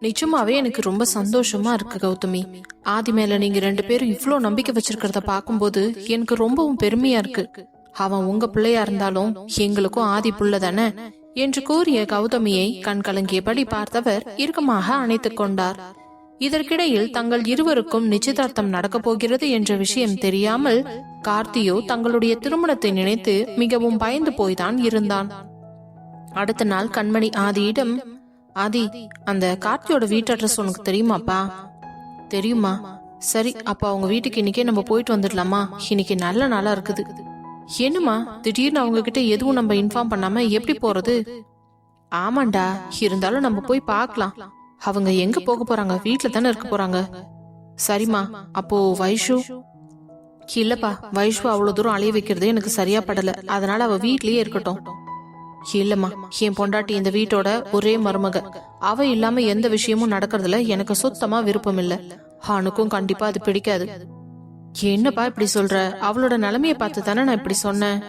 நிஜமாவே எனக்கு ரொம்ப சந்தோஷமா இருக்கு கௌதமி. ஆதி மேல நீங்க 2 பேரும் இவ்ளோ நம்பிக்கை வச்சிருக்கிறத பாக்கும்போது எனக்கு ரொம்பவும் பெருமையா இருக்கு. அவன் உங்க பிள்ளையா இருந்தாலும் எங்களுக்கும் ஆதி புள்ள தானே என்று கூறிய கௌதமியை கண் கலங்கியபடி பார்த்தவர் இறுக்கமாக அணைத்துக் கொண்டார். இதற்கிடையில் தங்கள் இருவருக்கும் நிச்சயதார்த்தம் நடக்கப் போகிறது என்ற விஷயம் தெரியாமல் கார்த்தியோ தங்களுடைய திருமணத்தை நினைத்து மிகவும் பயந்து போய்தான் இருந்தான். அடுத்த நாள் கண்மணி ஆதியிடம், ஆதி, அந்த கார்த்தியோட வீட்டு அட்ரஸ் உனக்கு தெரியுமாப்பா? தெரியுமா? சரி, அப்ப அவங்க வீட்டுக்கு இன்னைக்கே நம்ம போயிட்டு வந்துடலாமா? இன்னைக்கு நல்ல நாளா இருக்குது. என்னமா திடீர்னு அவங்க கிட்ட எதுவும் நம்ம இன்ஃபார்ம் பண்ணாம எப்படி போறது? ஆமாண்டா, இருந்தாலும் நம்ம போய் பார்க்கலாம். அவங்க எங்க போக போறாங்க? வீட்டுல தானே இருக்க போறாங்க. சரிம்மா, அப்போ வைஷு? இல்லப்பா, வைஷு அவ்வளவு தூரம் அலைய வைக்கிறது எனக்கு சரியா படல. அதனால அவ வீட்லயே இருக்கட்டும். இல்லம்மா, என் பொண்டாட்டி இந்த வீட்டோட ஒரே மருமக. அவ இல்லாம எந்த விஷயமும் நடக்கிறதுல எனக்கு சுத்தமா விருப்பம் இல்ல. அவனுக்கும் கண்டிப்பா அது பிடிக்காது. என்னப்பா இப்படி சொல்ற? அவளோட நிலைமைய பார்த்து தானே நான் இப்படி சொன்னேன்.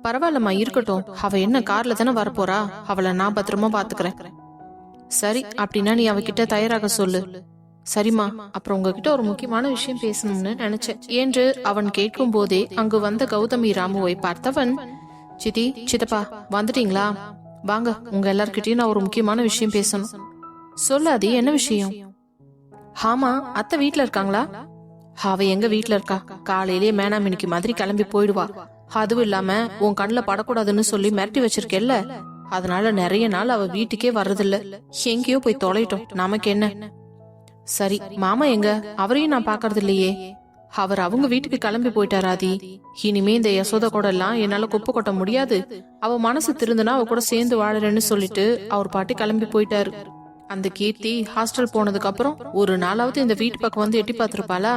பரவாயில்லம்மா, இருக்கட்டும். அவ என்ன கார்ல தானே வரப்போறா? அவளை நான் பத்திரமா பாத்துக்கிறேன். சரி, அப்படின்னா நீ அவகிட்ட தயாராக சொல்லு. சரிம்மா, அப்புறம் உங்ககிட்ட ஒரு முக்கியமான விஷயம் பேசணும்னு நினைச்சேன் என்று அவன் கேட்கும் போதே அங்கு வந்த கௌதமி ராமுவை பார்த்தவன், சித்தி, சித்தப்பா வந்துட்டீங்களா? வாங்க, உங்க எல்லார்கிட்டயும் நான் ஒரு முக்கியமான விஷயம் பேசணும். சொல்லாதி, என்ன விஷயம்? ஆமா, அத்தை வீட்டுல இருக்காங்களா? அவ எங்க வீட்டுல இருக்கா? காலையிலேயே மேனாமினிக்கு மாதிரி கிளம்பி போயிடுவா. அதுவும் இல்லாம உன் கண்ணுல படக்கூடாதுன்னு சொல்லி மிரட்டி வச்சிருக்கேல்ல, அதனால நிறைய நாள் அவ வீட்டுக்கே வர்றதில்ல. எங்கேயோ போய் தொலைட்டோம், நமக்கு என்ன. சரி, மாமா எங்க? அவரையும் நான் பாக்கறது இல்லையே. அவர் அவங்க வீட்டுக்கு கிளம்பி போயிட்டாராதி. இனிமே இந்த யசோத கூட எல்லாம் என்னால குப்பை கொட்ட முடியாது. அவ மனசு திருந்துனா அவ கூட சேர்ந்து வாழறேன்னு சொல்லிட்டு அவர் பாட்டி கிளம்பி போயிட்டாரு. அந்த கீர்த்தி ஹாஸ்டல் போனதுக்கு அப்புறம் ஒரு நாளாவது இந்த வீட்டு பக்கம் வந்து எட்டி பார்த்திருப்பாளா?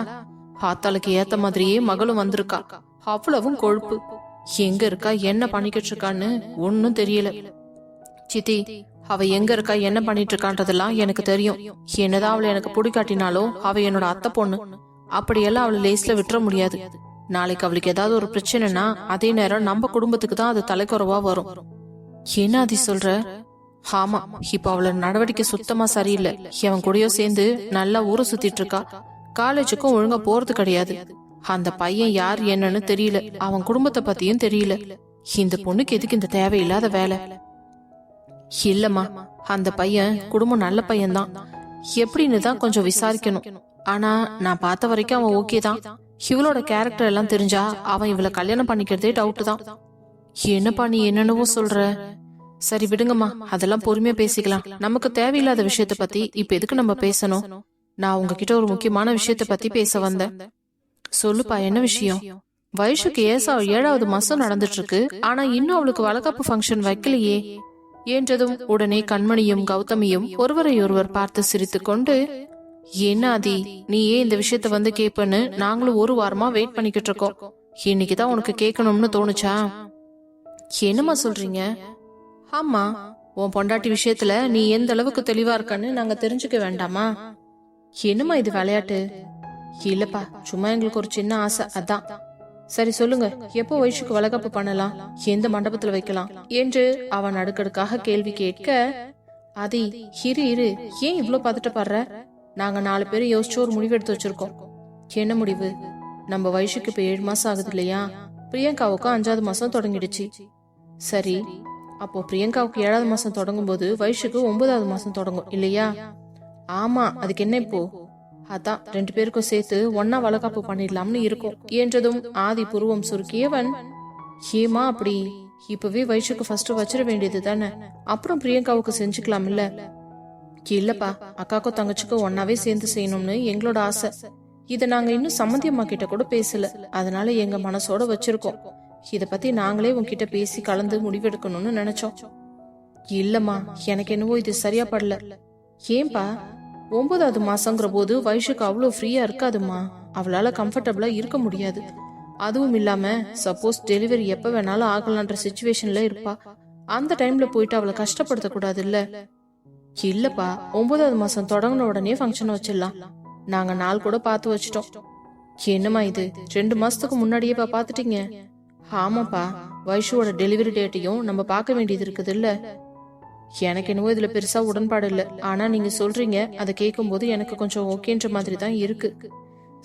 ஆத்தாளுக்கு ஏத்த மாதிரியே மகளும் வந்திருக்கா. அவ்வளவும் கொழுப்பு. எங்க இருக்கா, என்ன பண்ணிக்கிட்டு இருக்கான்னு ஒன்னும் தெரியல. சித்தி, அவ எங்க இருக்கா, என்ன பண்ணிட்டு இருக்கான்றதெல்லாம் எனக்கு தெரியும். என்னதான் அவளை எனக்கு பிடிக்காட்டினாலும் அவ என்னோட அத்தை பொண்ணு. அப்படியெல்லாம் அவளை லேஸ்ல விட்டுற முடியாது. நாளைக்கு அவளுக்கு ஏதாவது ஒரு பிரச்சனைனா அதே நேரம் நம்ம குடும்பத்துக்கு தான் அது தலைக்குறவா வரும். என்ன அதி சொல்ற? ஆமா, இப்ப அவளோட நடவடிக்கை சுத்தமா சரியில்லை. அவன் கூடயோ சேர்ந்து நல்லா ஊரை சுத்திட்டு இருக்கா. காலேஜுக்கும் ஒழுங்கா போறது கிடையாது. அந்த பையன் யார் என்னன்னு தெரியல. அவன் குடும்பத்தை பத்தியும் தெரியல. இந்த பொண்ணுக்கு எதுக்கு இந்த தேவையில்லாத வேலை? இல்லம்மா, அந்த பையன் குடும்பம் நல்ல பையன்தான். எப்படின்னு தான் கொஞ்சம் விசாரிக்கணும். ஆனா நான் பார்த்த வரைக்கும் அவன் ஓகே தான். இவளோட கேரக்டர் எல்லாம் தெரிஞ்சா அவன் இவளை கல்யாணம் பண்ணிக்கிறதே டவுட் தான். என்னப்பா நீ என்னென்னவோ சொல்ற? சரி விடுங்கம்மா, அதெல்லாம் பொறுமையா பேசிக்கலாம். நமக்கு தேவையில்லாத விஷயத்த பத்தி இப்ப எதுக்கு நம்ம பேசணும்? நான் உங்ககிட்ட ஒரு முக்கியமான விஷயத்த பத்தி பேச வந்தேன். சொல்லுப்பா, என்ன விஷயம்? வைஷுக்கு 7வது மாசம் நடந்துட்டு இருக்கு. ஆனா இன்னும் அவளுக்கு வளகாப்பு ஃபங்க்ஷன் வைக்கலையே என்றதும் உடனே கண்மணியும் கௌதமியும் ஒருவரை ஒருவர் பார்த்து சிரித்து கொண்டு, என்ன ஆதி, நீ ஏன் இந்த விஷயத்த வந்து கேப்பன்னு நாங்களும் ஒரு வாரமா வெயிட் பண்ணிக்கிட்டு இருக்கோம். இன்னைக்குதான் உனக்கு கேட்கணும்னு தோணுச்சா? என்னமா சொல்றீங்க? ஆமா, உன் பொண்டாட்டி விஷயத்துல நீ எந்த அளவுக்கு தெளிவா இருக்கான்னு நாங்க தெரிஞ்சுக்க வேண்டாமா? என்னமா இது விளையாட்டு? இல்லப்பா, சும்மா எங்களுக்கு ஒரு சின்ன ஆசை, அதான். சரி சொல்லுங்க, எப்போ வைஷுக்கு வளகாப்பு பண்ணலாம்? எந்த மண்டபத்துல வைக்கலாம் என்று அவன் அடுக்கடுக்காக கேள்வி கேட்க, ஆதி இரு, ஏன் இவ்ளோ பதட்டப்படுற? நாங்க 4 பேரும் யோசிச்சு ஒரு முடிவு எடுத்து வச்சிருக்கோம். என்ன முடிவு? நம்ம வைஷுக்கு இப்ப 7 மாசம் ஆகுது இல்லையா? பிரியங்காவுக்கு 5வது மாசம் தொடங்கிடுச்சு. சரி, அப்போ பிரியங்காவுக்கு 7வது மாசம் தொடங்கும் போது வைஷுக்கு 9வது மாசம் தொடங்கும் இல்லையா? ஆமா, அதுக்கு என்ன இப்போ? அதான் 2 பேருக்கும் சேர்த்து ஒன்னா வளகாப்பு பண்ணிடலாம்னு இருக்கும் என்றதும் ஆதி புருவம் சுருக்கியவன், ஏமா அப்படி? இப்பவே வைஷுக்கு ஃபர்ஸ்ட் வச்சிட வேண்டியது தானே, அப்புறம் பிரியங்காவுக்கு செஞ்சுக்கலாம் இல்ல? இல்லப்பா, அக்காக்கும் தங்கச்சிக்கும் ஒன்னாவே சேர்ந்து செய்யணும்னு எங்களோட ஆசை. இத நாங்க இன்னும் சம்மந்தி அம்மா கிட்ட கூட பேசல. அதனால எங்க மனசோட வச்சிருக்கோம். இத பத்தி நாங்களே உன்கிட்ட பேசி கலந்து முடிவெடுக்கணும்னு நினைச்சோம். இல்லம்மா, எனக்கு என்னவோ இது சரியா படல. ஏன்பா? 9வது மாசங்கிற போது வைஷுக்கு அவ்வளவு ஃப்ரீயா இருக்காதுமா. அவளால கம்ஃபர்டபுளா இருக்க முடியாது. அதுவும் இல்லாம சப்போஸ் டெலிவரி எப்ப வேணாலும் ஆகலான்ற சிச்சுவேஷன்ல இருப்பா. அந்த டைம்ல போயிட்டு அவளை கஷ்டப்படுத்த கூடாது இல்ல? இல்லப்பா, 9வது மாசம் தொடங்கின உடனே ஃபங்க்ஷன் வச்சிடலாம். நாங்க நாள் கூட பார்த்து வச்சிட்டோம். என்னம்மா இது, 2 மாசத்துக்கு முன்னாடியே பாத்துட்டீங்க? ஆமாப்பா, வைஷுவோட டெலிவரி டேட்டையும் நம்ம பார்க்க வேண்டியது இருக்குது இல்ல? எனக்கு என்னவோ இதுல பெருசா உடன்பாடு இல்ல. ஆனா நீங்க சொல்றீங்க, அதை கேட்கும் போது எனக்கு கொஞ்சம் ஓகேன்ற மாதிரி தான் இருக்கு.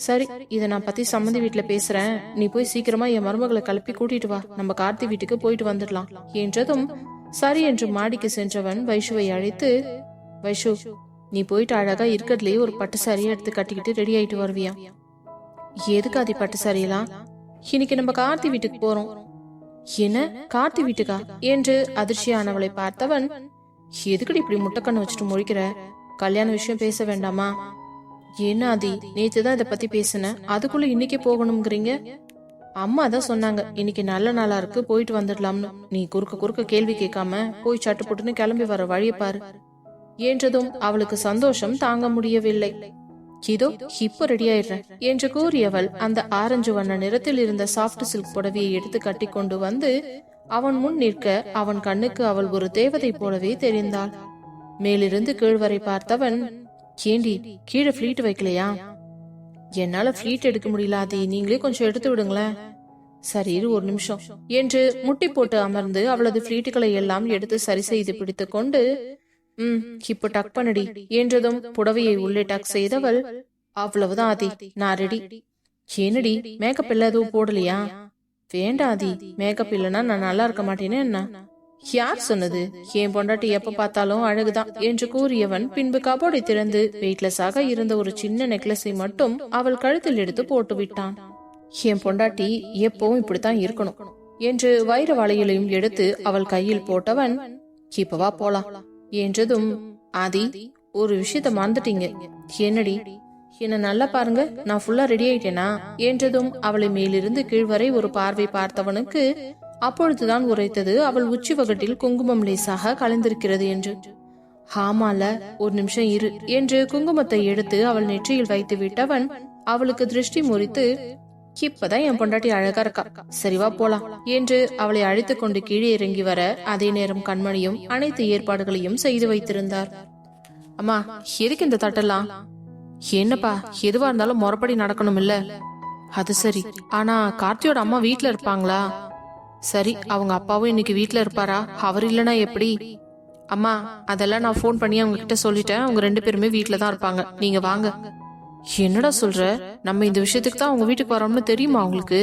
சரி, இத நான் பத்தி சம்மந்தி வீட்டுல பேசுறேன். நீ போய் சீக்கிரமா என் மருமகளை கிளப்பி கூட்டிட்டு வா, நம்ம கார்த்தி வீட்டுக்கு போயிட்டு வந்துடலாம் என்றதும் சரி என்று மாடிக்கு சென்றவன் வைஷுவை அழைத்து, வைஷு, நீ போயிட்டு அழகா இருக்கிறதுலயே ஒரு பட்டு சாரியை எடுத்து கட்டிக்கிட்டு ரெடி ஆயிட்டு வருவியா? எதுக்கு அது பட்டு சாரியெல்லாம்? இன்னைக்கு நம்ம கார்த்தி வீட்டுக்கு போறோம். என்ன, கார்த்தி வீட்டுக்கா என்று அதிர்ச்சியானவளை பார்த்தவன், எதுக்கடி இப்படி முட்டைக்கண்ணு வச்சுட்டு முழிக்கிற? கல்யாண விஷயம் பேச வேண்டாமா? என்ன ஆதி, நேத்துதான் இதை பத்தி பேசினேன், அதுக்குள்ள இன்னைக்கு போகணும்ங்கிறீங்க? அம்மா தான் சொன்னாங்க இன்னைக்கு நல்ல நாளா இருக்கு, போயிட்டு வந்துடலாம்னு. நீ குறுக்க கேள்வி கேட்காம போய் சட்டுப்புட்டுன்னு கிளம்பி வர வழிய பாரு என்றதும் அவளுக்கு சந்தோஷம் தாங்க முடியவில்லை. இதோ இப்ப ரெடி ஆயிடுறேன் என்று கூறியவள் அந்த ஆரஞ்சு வண்ண நிறத்தில் இருந்த சாஃப்ட் சில்க் புடவையை எடுத்து கட்டி கொண்டு வந்து அவன் முன் நிற்க அவன் கண்ணுக்கு அவள் ஒரு தேவதை போலவே தெரிந்தாள். மேலிருந்து கீழ் வரை பார்த்தவன், ஏண்டி கீழே ஃபிளீட் வைக்கலையா? என்னால ஃபிளீட் எடுக்க முடியலாதே, நீங்களே கொஞ்சம் எடுத்து விடுங்களேன். சரி இரு ஒரு நிமிஷம் என்று முட்டி போட்டு அமர்ந்து அவளது ஃபிளீட்டுகளை எல்லாம் எடுத்து சரி செய்து பிடித்து கொண்டு, இப்போ டக் பண்ணடி என்றதும் புடவையை உள்ளே டக் செய்தவள், அவ்வளவுதான் ஆதி, நான் ரெடி. ஏனடி மேக்கப் இல்ல எதுவும் போடலையா? வேண்டாம் ஆதி, மேக்கப் இல்லைன்னா நான் நல்லா இருக்க மாட்டேன்னு. என்ன யார் சொன்னது? என் பொண்டாட்டி எப்ப பார்த்தாலும் அழகுதான் என்று கூறியவன் பின்பு கபோர்டை திறந்து வெயிட்லெஸ்ஸாக இருந்த ஒரு சின்ன நெக்லஸை மட்டும் அவள் கழுத்தில் எடுத்து போட்டு விட்டான். என் பொண்டாட்டி எப்பவும் இப்படித்தான் இருக்கணும் என்று வைர வளையலையும் எடுத்து அவள் கையில் போட்டவன், இப்பவா போலாம் என்றதும், ஆதி ஒரு விஷயத்த மறந்துட்டீங்க. என்னடி? என்ன நல்லா பாருங்க, நான் ஃபுல்லா ரெடி ஆயிட்டேனா என்றதும் அவளை மேலிருந்து கீழ்வரை ஒரு பார்வை பார்த்தவனுக்கு அப்பொழுதுதான் உரைத்தது அவள் உச்சி வகட்டில் குங்குமம் லேசாக கலந்திருக்கிறது என்று. ஆமால, ஒரு நிமிஷம் இரு என்று குங்குமத்தை எடுத்து அவள் நெற்றியில் வைத்து விட்டவன் அவளுக்கு திருஷ்டி முறித்து, இப்பதான் என் பொண்டாட்டி அழகா இருக்கா, சரிவா போலாம் என்று அவளை அழைத்து கொண்டு கீழே இறங்கி வர அதே நேரம் கண்மணியும் அனைத்து ஏற்பாடுகளையும் செய்து வைத்திருந்தார். அம்மா, எதுக்கு இந்த தட்டெல்லாம்? என்னப்பா, எதுவா இருந்தாலும் முறைப்படி நடக்கணும் இல்ல? அது சரி, ஆனா கார்த்தியோட அம்மா வீட்டுல இருப்பாங்களா? சரி, அவங்க அப்பாவும் இன்னைக்கு வீட்டுல இருப்பாரா? அவர் இல்லனா எப்படி? அம்மா, அதெல்லாம் நான் போன் பண்ணி அவங்க கிட்ட சொல்லிட்டேன், அவங்க 2 பேருமே வீட்டுல தான் இருப்பாங்க, நீங்க வாங்க. என்னடா சொல்ற? நம்ம இந்த விஷயத்துக்கு தான் அவங்க வீட்டுக்கு வரோம்னு தெரியுமா உங்களுக்கு?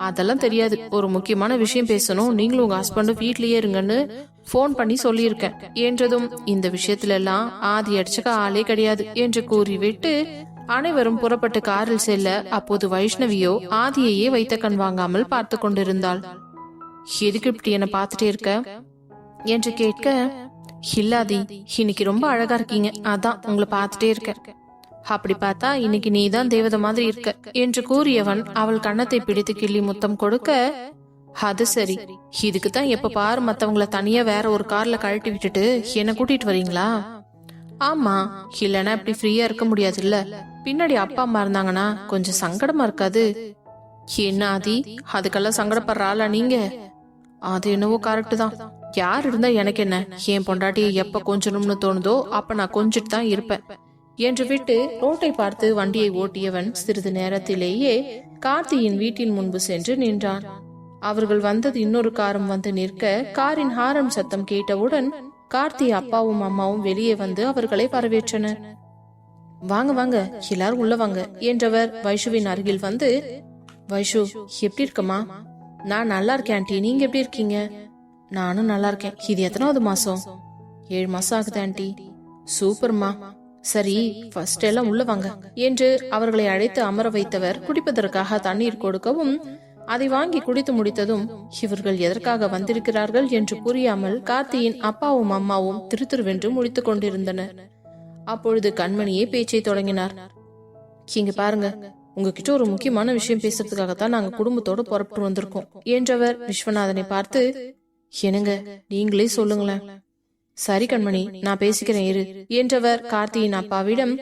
அதெல்லாம் தெரியாது, ஒரு முக்கியமான விஷயம் பேசணும், நீங்களும் உங்க ஹஸ்பண்டும் வீட்லயே இருங்கன்னு போன் பண்ணி சொல்லியிருக்கேன் என்றதும், இந்த விஷயத்துல எல்லாம் ஆதி அடிச்சுக்க ஆளே கிடையாது என்று கூறிவிட்டு அனைவரும் புறப்பட்டு காரில் செல்ல அப்போது வைஷ்ணவியோ ஆதியையே வைத்த கண் வாங்காமல் பார்த்து கொண்டிருந்தாள். எதுக்கு இப்படி என்ன பார்த்துட்டே இருக்க என்று கேட்க, இல்லாதி, இன்னைக்கு ரொம்ப அழகா இருக்கீங்க, அதான் உங்களை பார்த்துட்டே இருக்க. அப்படி பார்த்தா இன்னைக்கு நீதான் தேவதை மாதிரி இருக்க என்று கூறியவன் அவள் கன்னத்தை பிடித்து கிள்ளி முத்தம் கொடுக்க, அது சரி, இதுக்குதான் எப்ப பாரு மத்தவங்கள தனியா வேற ஒரு கார்ல கழட்டி விட்டுட்டு என்ன கூட்டிட்டு வரீங்களா? ஆமா, இல்லன்னா இப்படி ஃப்ரீயா இருக்க முடியாது இல்ல. பின்னாடி அப்பா அம்மா இருந்தாங்கன்னா கொஞ்சம் சங்கடமா இருக்காது? என்ன ஆதி, அதுக்கெல்லாம் சங்கடப்படுற ஆளா நீங்க? அது என்னவோ கரெக்ட் தான், யார் இருந்தா எனக்கு என்ன, என் பொண்டாட்டியை எப்ப கொஞ்சணும்னு தோணுதோ அப்ப நான் கொஞ்சிட்டு தான் இருப்பேன் என்று விட்டு ரோட்டை பார்த்து வண்டியை ஓட்டியவன் சிறிது நேரத்திலேயே கார்த்தியின் வீட்டின் முன்பு சென்று நின்றான். அவர்கள் வந்தது இன்னொரு காரும் வந்து நிற்க காரின் ஹாரன் சத்தம் கேட்டவுடன் கார்த்தி அப்பாவும் அம்மாவும் வெளியே வந்து அவர்களை வரவேற்றனர். வாங்க வாங்க, எல்லாரும் உள்ள வாங்க என்றவர் வைஷுவின் அருகில் வந்து, வைஷு எப்படி இருக்கமா? நான் நல்லா இருக்கேன் ஆண்டி, நீங்க எப்படி இருக்கீங்க? நானும் நல்லா இருக்கேன். இது எத்தனாவது மாசம்? 7 மாசம் ஆகுது ஆண்டி. சூப்பர்மா. சரி, ஃபர்ஸ்ட் எல்லாம் உள்ள வாங்க என்று அவர்களை அழைத்து அமர வைத்தவர் குடிப்பதற்காக தண்ணீர் கொடுக்கவும் அதை வாங்கி குடித்து முடித்ததும் இவர்கள் எதற்காக வந்திருக்கிறார்கள் என்று புரியாமல் கார்த்தியின் அப்பாவும் அம்மாவும் திருத்திருவென்று முடித்துக் கொண்டிருந்தனர். அப்பொழுது கண்மணியே பேச்சை தொடங்கினார். இங்க பாருங்க, உங்ககிட்ட ஒரு முக்கியமான விஷயம் பேசுறதுக்காகத்தான் நாங்க குடும்பத்தோட புறப்பட்டு வந்திருக்கோம் என்றவர் விஸ்வநாதனை பார்த்து, என்னங்க நீங்களே சொல்லுங்களேன். சரி கண்மணி, நான் பேசிக்கிறேன் இரு என்றவர் கார்த்தியின் அப்பாவிடம்,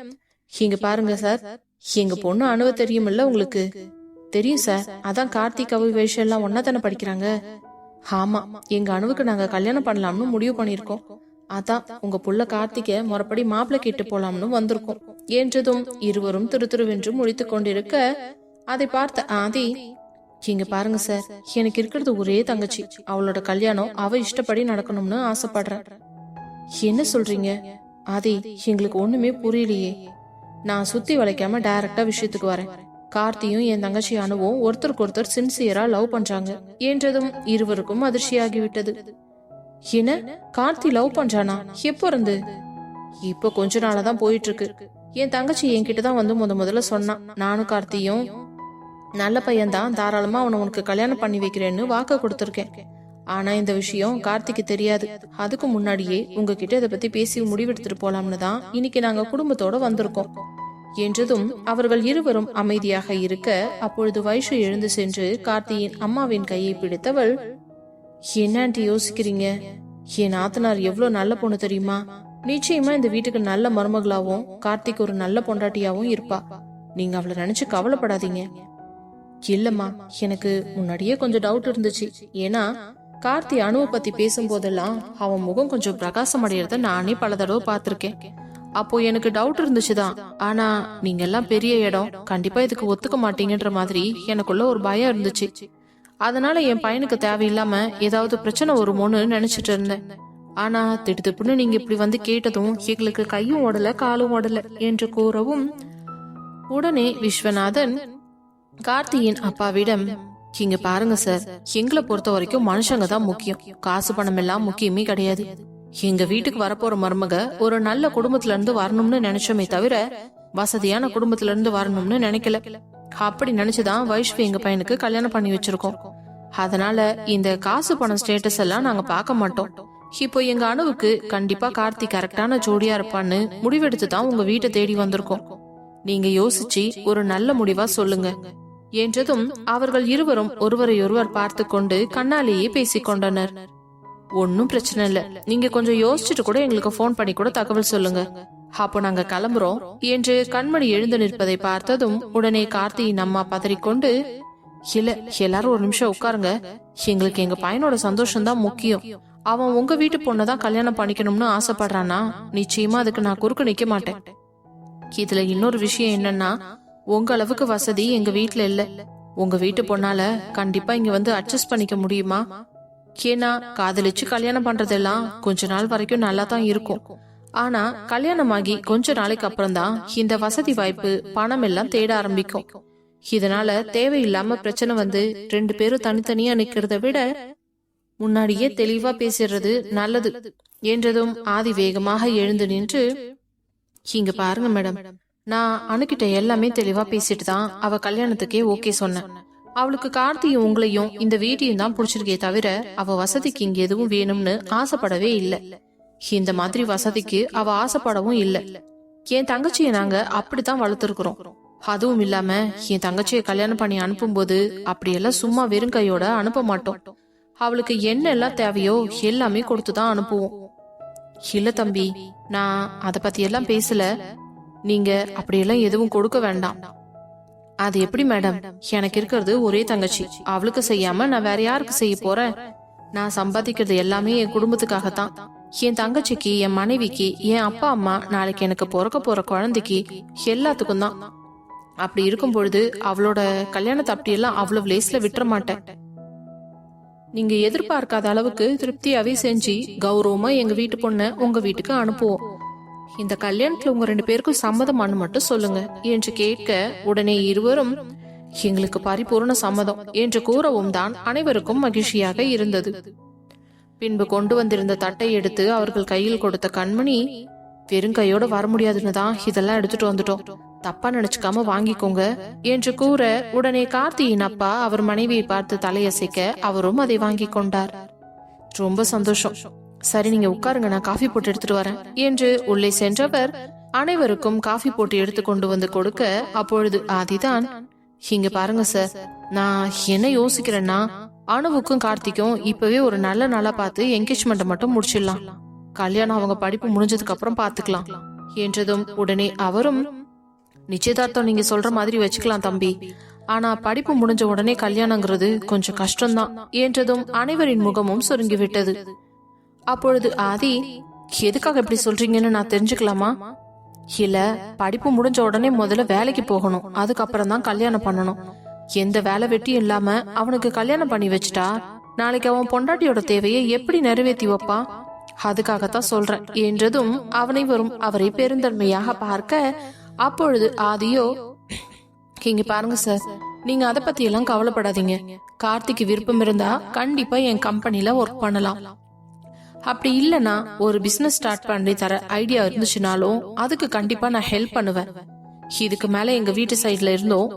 இங்க பாருங்க சார், எங்க பொண்ணு அணுவ தெரியுமில்ல உங்களுக்கு? தெரியும் சார், அதான் கார்த்திக் அவு விஷயம் எல்லாம் ஒன்னா தானே படிக்கிறாங்க. ஆமா, எங்க அணுவுக்கு நாங்க கல்யாணம் பண்ணலாம்னு முடிவு பண்ணிருக்கோம். அதான் உங்க புள்ள கார்த்திக முறைப்படி மாப்பிள்ளை கேட்டு போலாம்னு வந்திருக்கோம் என்றதும் இருவரும் திருத்திருவென்று முடித்துக் கொண்டிருக்க அதை பார்த்த ஆதி, இங்க பாருங்க சார், எனக்கு இருக்கிறது ஒரே தங்கச்சி, அவளோட கல்யாணம் அவ இஷ்டப்படி நடக்கணும்னு ஆசைப்படுறேன். என்ன சொல்றீங்க ஆதி? எங்களுக்கு ஒண்ணுமே புரியலையே. நான் சுத்தி வளைக்காம டைரக்டா விஷயத்துக்கு வரேன். கார்த்தியும் என் தங்கச்சி அனுவும் ஒருத்தருக்கு ஒருத்தர் சின்சியரா லவ் பண்றாங்க என்றதும் இருவருக்கும் அதிர்ச்சியாகிவிட்டது. என்ன, கார்த்தி லவ் பண்றானா? எப்போ இருந்து? இப்போ கொஞ்ச நாளாதான் போயிட்டு இருக்கு. என் தங்கச்சி என்கிட்டதான் வந்து முதல்ல சொன்னான். நானும் கார்த்தியும் நல்ல பையன்தான், தாராளமா அவனை உனக்கு கல்யாணம் பண்ணி வைக்கிறேன்னு வாக்கு கொடுத்துருக்கேன். ஆனா இந்த விஷயம் கார்த்திக்கு தெரியாது. அதுக்கு முன்னாடியே உங்ககிட்ட இதை பத்தி பேசி முடிவெடுத்துட்டு போலாம்னு தான் இன்னைக்கு நாங்க குடும்பத்தோட வந்திருக்கோம் என்றதும் அவர்கள் இருவரும் அமைதியாக இருக்க, அப்பொழுது வைஷு எழுந்து சென்று கார்த்தியின் அம்மாவின் கையை பிடித்தவள், என்ன ஆண்டி யோசிக்கிறீங்க? என் நாத்தனார் எவ்வளவு நல்ல பொண்ணு தெரியுமா? நிச்சயமா இந்த வீட்டுக்கு நல்ல மருமகளாவும் கார்த்திக் ஒரு நல்ல பொண்டாட்டியாவும் இருப்பா. நீங்க அவளை நினைச்சு கவலைப்படாதீங்க. இல்லம்மா, எனக்கு முன்னாடியே கொஞ்சம் டவுட் இருந்துச்சு. ஏன்னா கார்த்தி அணுவை பத்தி பேசும்போதெல்லாம் அவன் முகம் கொஞ்சம் பிரகாசம் அடையறத நானே பல தடவை பார்த்திருக்கேன். அப்போ எனக்கு டவுட் இருந்துச்சுதான். ஆனா நீங்க எல்லாம் பெரிய இடம், கண்டிப்பா இதுக்கு ஒத்துக்க மாட்டீங்கன்ற மாதிரி எனக்குள்ள ஒரு பயம் இருந்துச்சு. அதனால என் பையனுக்கு தேவையில்லாம ஏதாவது பிரச்சனை வருமோன்னு நினைச்சிட்டு இருந்தேன். ஆனா திடுப்புன்னு நீங்க இப்படி வந்து கேட்டதும் எங்களுக்கு கையும் ஓடல காலும் ஓடல என்று கூறவும், உடனே விஸ்வநாதன் கார்த்தியின் அப்பாவிடம், இங்க பாருங்க சார், எங்களை பொறுத்த வரைக்கும் மனுஷங்க தான் முக்கியம், காசு பணம் எல்லாம் முக்கியமே கிடையாது. எங்க வீட்டுக்கு வரப்போற மருமக ஒரு நல்ல குடும்பத்துல இருந்து வரணும்னு நினைச்சோமே தவிர வசதியான குடும்பத்துல இருந்து வரணும்னு நினைக்கல. அப்படி நினைச்சுதான் வைஷ்வி எங்க பையனுக்கு கல்யாணம் பண்ணி வச்சிருக்கோம். அதனால இந்த காசு பணம் ஸ்டேட்டஸ் எல்லாம் நாங்க பார்க்க மாட்டோம். இப்போ எங்க அணுவுக்கு கண்டிப்பா கார்த்திக் கரெக்டான ஜோடியா இருப்பான்னு முடிவெடுத்து தான் உங்க வீட்டை தேடி வந்திருக்கோம். நீங்க யோசிச்சு ஒரு நல்ல முடிவா சொல்லுங்க என்றதும் அவர்கள் இருவரும் ஒருவரையொருவர் பார்த்து கொண்டு கண்ணாலேயே பேசிக் கொண்டனர். ஒன்னும் பிரச்சனை இல்ல, நீங்க கொஞ்சம் யோசிச்சுட்டு கூட எங்களுக்கு போன் பண்ணி கூட தகவல் சொல்லுங்க, அப்போ நாங்க கிளம்புறோம் என்று கண்மணி எழுந்து நிற்பதை பார்த்ததும் உடனே கார்த்தியின் அம்மா பதறிக்கொண்டு, இல்ல எல்லாரும் ஒரு நிமிஷம் உட்காருங்க, எங்களுக்கு எங்க பையனோட சந்தோஷம் தான் முக்கியம். அவன் உங்க வீட்டு பொண்ணதான் கல்யாணம் பண்ணிக்கணும்னு ஆசைப்படுறானா, நிச்சயமா அதுக்கு நான் குறுக்க நிக்க மாட்டேன். இதுல இன்னொரு விஷயம் என்னன்னா, உங்க அளவுக்கு வசதி எங்க வீட்டுல இல்ல. உங்க வீட்டு பொண்ணால கண்டிப்பா இங்க வந்து அட்ஜஸ்ட் பண்ணிக்க முடியுமா? ஏன்னா காதலிச்சு கல்யாணம் பண்றதெல்லாம் கொஞ்ச நாள் வரைக்கும் நல்லா தான் இருக்கும். ஆனா கல்யாணம் ஆகி கொஞ்ச நாளைக்கு அப்புறம் தான் இந்த வசதி வாய்ப்பு பணம் எல்லாம் தேட ஆரம்பிக்கும். இதனால தேவையில்லாம பிரச்சனை வந்து 2 பேரும் தனித்தனியா நிக்கிறத விட முன்னாடியே தெளிவா பேசிடுறது நல்லது என்றதும் ஆதி வேகமாக எழுந்து நின்று, இங்க பாருங்க மேடம், நான் அணுகிட்ட எல்லாமே தெளிவா பேசிட்டு தான் அவ கல்யாணத்துக்கே ஓகே சொன்னேன். அவளுக்கு கார்த்தியும் உங்களையும் இந்த வீட்டையும் தான் பிடிச்சிருக்கே தவிர அவ வசதிக்கு இங்க எதுவும் வேணும்னு ஆசைப்படவே இல்ல. இந்த மாதிரி வசதிக்கு அவ ஆசைப்படவும் இல்ல. என் தங்கச்சியை நாங்க அப்படித்தான் வளர்த்துருக்கிறோம். அதுவும் இல்லாம என் தங்கச்சியை கல்யாணம் பண்ணி அனுப்பும் போது அப்படியெல்லாம் சும்மா வெறும் கையோட அனுப்ப மாட்டோம். அவளுக்கு என்ன எல்லாம் தேவையோ எல்லாமே கொடுத்துதான் அனுப்புவோம். இல்ல தம்பி, நான் அத பத்தி எல்லாம் பேசல. நீங்க அப்படியெல்லாம் எதுவும் கொடுக்க வேண்டாம். அது எப்படி மேடம், எனக்கு இருக்கிறது ஒரே தங்கச்சி, அவளுக்கு செய்யாம நான் வேற யாருக்கு செய்ய போறேன்? நான் சம்பாதிக்கிறது எல்லாமே என் குடும்பத்துக்காகத்தான். என் தங்கச்சிக்கு, என் மனைவிக்கு, என் அப்பா அம்மா, நாளைக்கு எனக்கு பிறக்க போற குழந்தைக்கு எல்லாத்துக்கும் தான். அப்படி இருக்கும் பொழுது அவளோட கல்யாணத்தை அப்படியெல்லாம் அவ்வளவு லேஸ்ல விட்டுற மாட்டேன். நீங்க எதிர்பார்க்காத அளவுக்கு திருப்தியாவே செஞ்சு கௌரவமா எங்க வீட்டு பொண்ண உங்க வீட்டுக்கு அனுப்புவோம். இந்த கல்யாணத்துல உங்க 2 பேருக்கும் சம்மதமானு மட்டும் சொல்லுங்க என்று கேட்க, உடனே இருவரும் எங்களுக்கு பரிபூர்ண சம்மதம் என்று கூறவும் தான் அனைவருக்கும் மகிழ்ச்சியாக இருந்தது. பின்பு கொண்டு வந்திருந்த தட்டை எடுத்து அவர்கள் கையில் கொடுத்த கண்மணி, வெறும் கையோட வர முடியாதுன்னு தான் இதெல்லாம் எடுத்துட்டு வந்துட்டோம், தப்பா நினைச்சுக்காம வாங்கிக்கோங்க என்று கூற, உடனே கார்த்தியின் அப்பா அவர் மனைவியை பார்த்து தலையசைக்க அவரும் அதை வாங்கி கொண்டார். ரொம்ப சந்தோஷம், சரி நீங்க உட்காருங்க, நான் காஃபி போட்டு எடுத்துட்டு வரேன் என்று உள்ளே சென்றவர் அனைவருக்கும் காஃபி போட்டு எடுத்து கொண்டு வந்து கொடுக்க, அப்பொழுது ஆதிதான், இங்க பாருங்க சார், நான் என்ன யோசிக்கிறேன்னா, அணுவுக்கும் கார்த்திக்கும் இப்பவே ஒரு நல்ல நாளா பார்த்து என்கேஜ்மெண்ட் மட்டும் முடிச்சிடலாம், கல்யாணம் அவங்க படிப்பு முடிஞ்சதுக்கு அப்புறம் பாத்துக்கலாம் என்றதும் உடனே அவரும், நிச்சயதார்த்தம் நீங்க சொல்ற மாதிரி வச்சுக்கலாம் தம்பி, ஆனா படிப்பு முடிஞ்ச உடனே கல்யாணங்கிறது கொஞ்சம் கஷ்டம்தான் என்றதும் அனைவரின் முகமும் சுருங்கிவிட்டது. அப்பொழுது ஆதி, எதுக்காக இப்படி சொல்றீங்கன்னு நான் தெரிஞ்சுக்கலாமா? இல்ல, படிப்பு முடிஞ்ச உடனே முதல்ல வேலைக்கு போகணும், அதுக்கப்புறம் தான் கல்யாணம் பண்ணணும். எந்த வேலை வெட்டியும் இல்லாம அவனுக்கு கல்யாணம் பண்ணி வச்சுட்டா நாளைக்கு அவன் பொண்டாட்டியோட தேவையை எப்படி நிறைவேற்றி வைப்பான்? அதுக்காகத்தான் சொல்றேன் என்றதும் அவரை பெருந்தன்மையாக பார்க்க, அப்பொழுது ஆதியோ, இங்க பாருங்க சார், நீங்க அதை பத்தி எல்லாம் கவலைப்படாதீங்க. கார்த்திக்கு விருப்பம் இருந்தா கண்டிப்பா என் கம்பெனில ஒர்க் பண்ணலாம். அப்படி இல்லனா ஒரு பிசினஸ் ஸ்டார்ட் பண்ணி தர ஐடியா இருந்துச்சுனாலும் அதுக்கு கண்டிப்பா நான் ஹெல்ப் பண்ணுவேன். இதுக்கு மேல எங்க வீட்டு சைட்ல இருந்தோம்,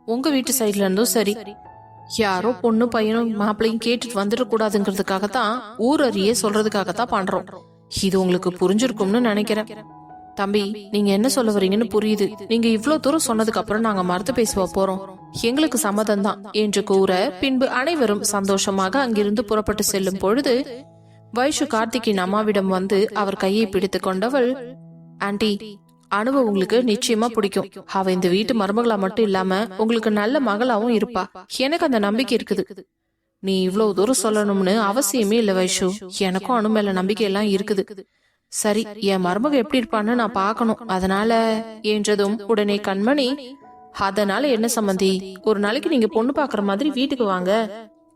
உங்க வீட்டு சைட்ல இருந்தும் சரி, யாரோ பொண்ணு பையனும் மாப்பிள்ளையும் கேட்டுட்டு வந்துட கூடாதுங்கிறதுக்காகத்தான், ஊரறியே சொல்றதுக்காகத்தான் பண்றோம். இது உங்களுக்கு புரிஞ்சிருக்கும்னு நினைக்கிறேன். தம்பி, நீங்க என்ன சொல்ல வரீங்கன்னு புரியுது. நீங்க இவ்வளவு தூரம் சொன்னதுக்கு அப்புறம் நாங்க மறுத்து பேசுவ போறோம், எங்களுக்கு சம்மதம் தான் என்று கூற, பின்பு அனைவரும் சந்தோஷமாக அங்கிருந்து புறப்பட்டு செல்லும் பொழுது வைஷு கார்த்திகின் அம்மாவிடம் வந்து அவர் கையை பிடித்து கொண்டவள், ஆண்டி, அனுவ உங்களுக்கு நிச்சயமா பிடிக்கும். அவ இந்த வீட்டு மருமகளா மட்டும் இல்லாம உங்களுக்கு நல்ல மகளாவும் இருப்பா. எனக்கு அந்த நம்பிக்கை இருக்குது. நீ இவ்வளவு தூரம் சொல்லணும்னு அவசியமே இல்ல வைஷு. எனக்கும் அனு மேல நம்பிக்கை எல்லாம் இருக்குது. சரி, என் மருமக எப்படி இருப்பான்னு நான் பாக்கணும், அதனால என்றதும் உடனே கண்மணி, அதனால என்ன சம்பந்தி, ஒரு நாளைக்கு நீங்க பொண்ணு பாக்குற மாதிரி வீட்டுக்கு வாங்க,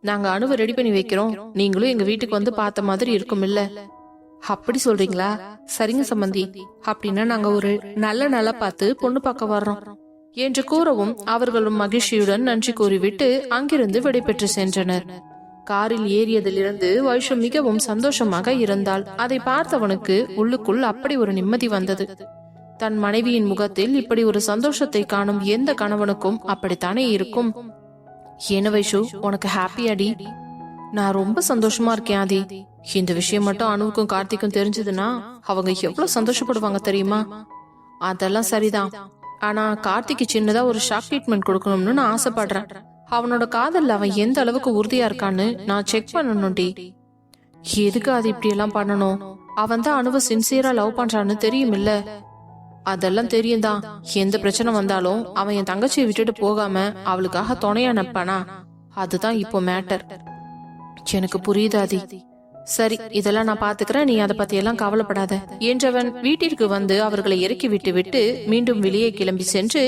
நாங்க அணுவை ரெடி பண்ணி வைக்கிறோம், நீங்களும் எங்க வீட்டுக்கு வந்து பார்த்த மாதிரி இருக்கும் இல்ல. அப்படி சொல்றீங்களா? சரிங்க சம்பந்தி, அப்படின்னா நாங்க ஒரு நல்ல நாளா பார்த்து பொண்ணு பார்க்க வர்றோம் என்று கூறவும் அவர்களும் மகிழ்ச்சியுடன் நன்றி கூறிவிட்டு அங்கிருந்து விடைபெற்று சென்றனர். காரில் ஏறியதிலிருந்து வைஷு மிகவும் சந்தோஷமாக இருந்தாள். அதை பார்த்தவனுக்கு உள்ளுக்குள் அப்படி ஒரு நிம்மதி வந்தது. தன் மனைவியின் முகத்தில் இப்படி ஒரு சந்தோஷத்தை காணும் எந்த கணவனுக்கும் அப்படித்தானே இருக்கும். என்ன வைஷு, உனக்கு ஹாப்பியாடி? நான் ரொம்ப சந்தோஷமா இருக்கேன் ஆதி. இந்த விஷயம் மட்டும் அனுவுக்கும் கார்த்திக்கும் தெரிஞ்சதுன்னா அவங்க எவ்வளவு சந்தோஷப்படுவாங்க தெரியுமா? அதெல்லாம் சரிதான், ஆனா கார்த்திக்கு சின்னதா ஒரு ஷாக் ட்ரீட்மெண்ட் கொடுக்கணும்னு நான் ஆசைப்படுறேன். அவனோட காதல்ல அவன் எந்த அளவுக்கு உறுதியா இருக்கான்னு நான் செக் பண்ணணும்டி. எதுக்கு அது இப்படி எல்லாம் பண்ணணும்? அவன் தான் அனுவ சின்சியரா லவ் பண்றான்னு தெரியும் இல்ல? அதெல்லாம் தெரியும் தான். எந்த பிரச்சனை வந்தாலும் அவன் என் தங்கச்சியை விட்டுட்டு போகாம அவளுக்காக துணையா நிப்பானா? அதுதான் இப்போ மேட்டர். எனக்கு புரியுதாதி. சரி, இதெல்லாம் நான் பாத்துக்கிறேன், நீ அதை பத்தி எல்லாம் கவலைப்படாத என்றவன் வீட்டிற்கு வந்து அவர்களை இறக்கி விட்டு மீண்டும் வெளியே கிளம்பி சென்று